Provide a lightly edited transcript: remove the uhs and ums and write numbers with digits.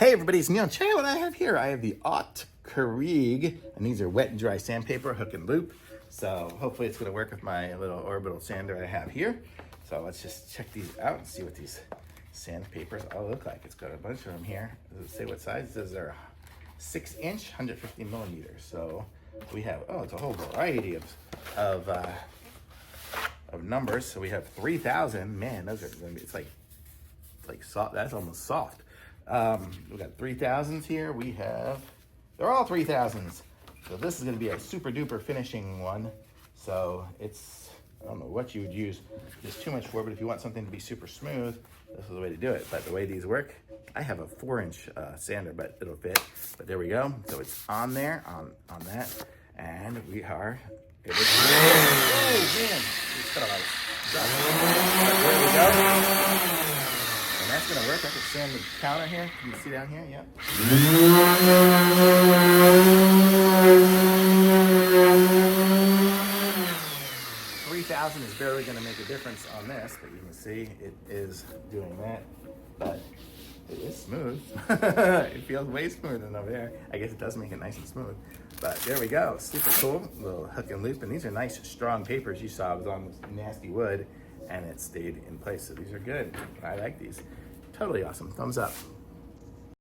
Hey everybody, it's Neil. Check out what I have here. I have the AutKerige, and these are wet and dry sandpaper, hook and loop. So hopefully it's gonna work with my little orbital sander I have here. So let's just check these out and see what these sandpapers all look like. It's got a bunch of them here. Does it say what size? It says they're 6-inch, 150 millimeters. So we have, it's a whole variety of numbers. So we have 3,000. Man, those are gonna be, it's like soft. That's almost soft. We got 3,000s here. They're all 3,000s. So this is going to be a super duper finishing one. So I don't know what you would use this too much for, but if you want something to be super smooth, this is the way to do it. But the way these work, I have a 4-inch sander, but it'll fit. But there we go. So it's on there, on that. And we are, oh man, it's got a lot of stuff. There we go. And that's gonna work. I can sand the counter here. Can you see down here? Yep. 3,000 is barely gonna make a difference on this, but you can see it is doing that. But it is smooth. It feels way smoother than over there. I guess it does make it nice and smooth. But there we go. Super cool. Little hook and loop. And these are nice, strong papers. You saw it was on this nasty wood, and it stayed in place. So these are good. I like these. Totally awesome. Thumbs up.